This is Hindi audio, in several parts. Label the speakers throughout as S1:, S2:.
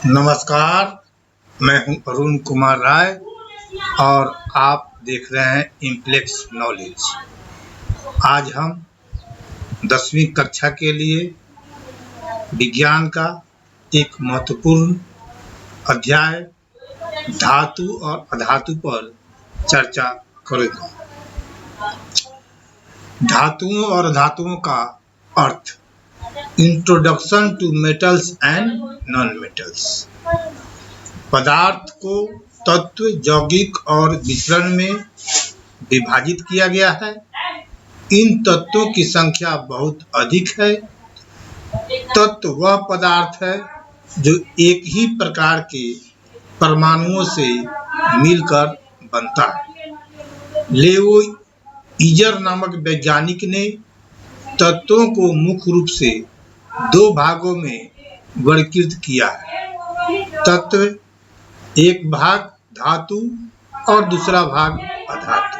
S1: नमस्कार, मैं हूं अरुण कुमार राय और आप देख रहे हैं इम्प्लेक्स नॉलेज। आज हम 10वीं कक्षा के लिए विज्ञान का एक महत्वपूर्ण अध्याय धातु और अधातु पर चर्चा करेंगे। धातुओं और अधातुओं का अर्थ। Introduction to metals and non metals. पदार्थ को तत्व, यौगिक और मिश्रण में विभाजित किया गया है। इन तत्वों की संख्या बहुत अधिक है। तत्व वह पदार्थ है जो एक ही प्रकार के परमाणुओं से मिलकर बनता है। लेओ ईजर नामक वैज्ञानिक ने तत्वों को मुख्य रूप से दो भागों में वर्गीकृत किया है। तत्व, एक भाग धातु और दूसरा भाग अधातु।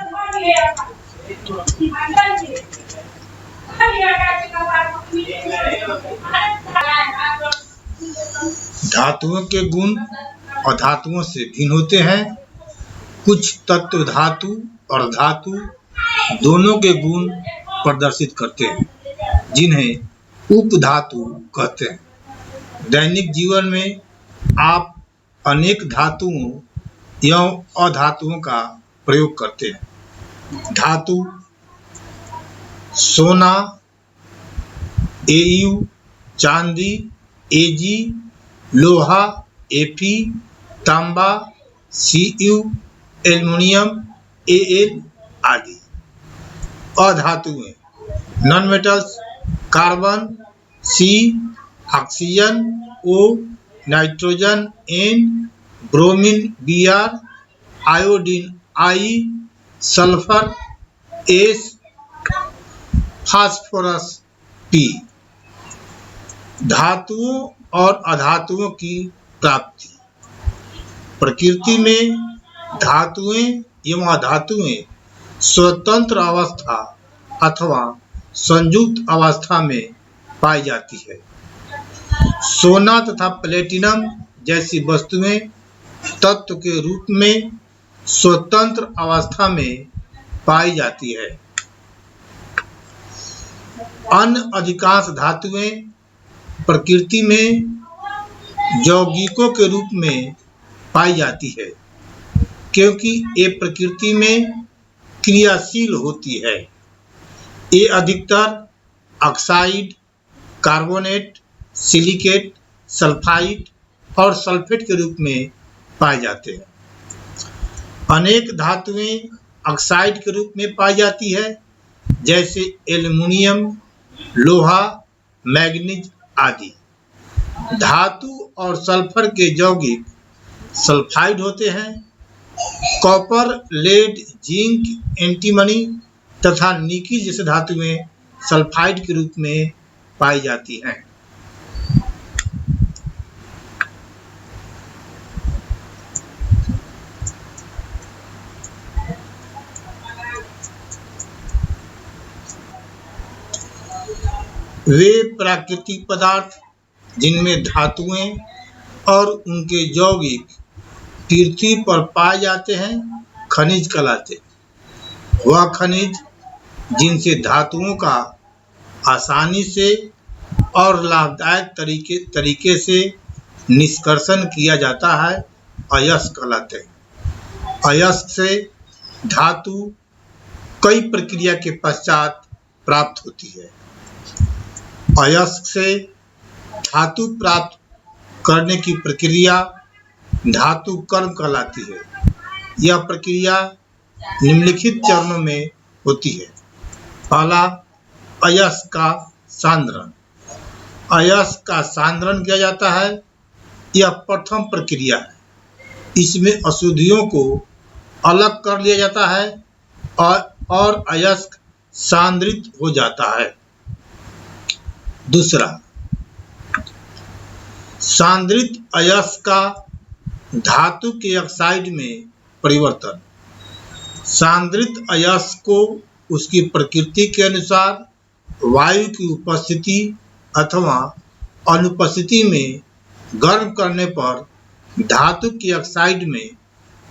S1: धातुओं के गुण अधातुओं से भिन्न होते हैं। कुछ तत्व धातु और धातु दोनों के गुण प्रदर्शित करते हैं, जिन्हें उपधातु कहते हैं। दैनिक जीवन में आप अनेक धातुओं एवं अधातुओं का प्रयोग करते हैं। धातु: सोना, एयू, चांदी, एजी, लोहा, एफी, तांबा, सीयू, एल्युमिनियम, एएल आदि। अधातुएं: non metals: carbon, C, oxygen, O, nitrogen, N, bromine, Br, iodine, I, sulphur, S, phosphorus, P. धातुओं और अधातुओं की प्राप्ति। प्रकृति में धातुएं एवं अधातुएं स्वतंत्र अवस्था अथवा संयुक्त अवस्था में पाई जाती है। सोना तथा प्लेटिनम जैसी वस्तुएं तत्व के रूप में स्वतंत्र अवस्था में पाई जाती है। अन्य अधिकांश धातुएं प्रकृति में यौगिकों के रूप में पाई जाती है, क्योंकि ये प्रकृति में क्रियाशील होती है। ये अधिकतर ऑक्साइड, कार्बोनेट, सिलिकेट, सल्फाइड और सल्फेट के रूप में पाए जाते हैं। अनेक धातुएं ऑक्साइड के रूप में पाई जाती है, जैसे एल्युमिनियम, लोहा, मैग्नीज आदि। धातु और सल्फर के यौगिक सल्फाइड होते हैं। कॉपर, लेड, जिंक, एंटीमनी तथा निकिल जैसे धातुएं सल्फाइड के रूप में पाई जाती हैं। वे प्राकृतिक पदार्थ जिनमें धातुएं और उनके यौगिक पृथ्वी पर पाए जाते हैं खनिज कहलाते हैं। वह खनिज जिनसे धातुओं का आसानी से और लाभदायक तरीके से निष्कर्षण किया जाता है अयस्क कहलाते हैं। अयस्क से धातु कई प्रक्रिया के पश्चात प्राप्त होती है। अयस्क से धातु प्राप्त करने की प्रक्रिया धातु कर्म कहलाती है। यह प्रक्रिया निम्नलिखित चरणों में होती है। पहला, अयस्क का सांद्रण। अयस्क का सांद्रण किया जाता है। यह प्रथम प्रक्रिया है। इसमें अशुद्धियों को अलग कर लिया जाता है और अयस्क सांद्रित हो जाता है। दूसरा, सांद्रित अयस्क का धातु के ऑक्साइड में परिवर्तन। सांद्रित अयस्क को उसकी प्रकृति के अनुसार वायु की उपस्थिति अथवा अनुपस्थिति में गर्म करने पर धातु के ऑक्साइड में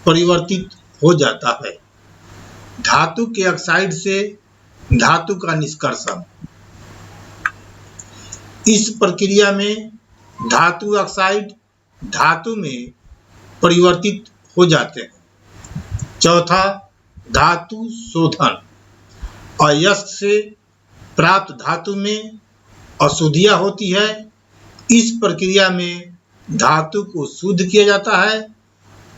S1: परिवर्तित हो जाता है। धातु के ऑक्साइड से धातु का निष्कर्षण। इस प्रक्रिया में धातु ऑक्साइड धातु में परिवर्तित हो जाते हैं। चौथा, धातु शोधन। अयस्क से प्राप्त धातु में अशुद्धियां होती है। इस प्रक्रिया में धातु को शुद्ध किया जाता है।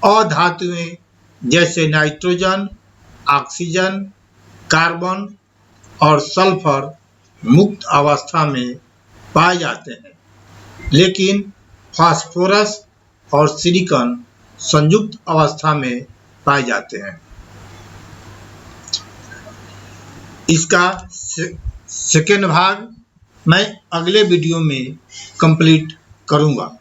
S1: अधातुएं जैसे नाइट्रोजन, ऑक्सीजन, कार्बन और सल्फर मुक्त अवस्था में पाए जाते हैं, लेकिन फास्फोरस और सिलिकॉन संयुक्त अवस्था में पाए जाते हैं। इसका सेकेंड भाग मैं अगले वीडियो में कंप्लीट करूंगा।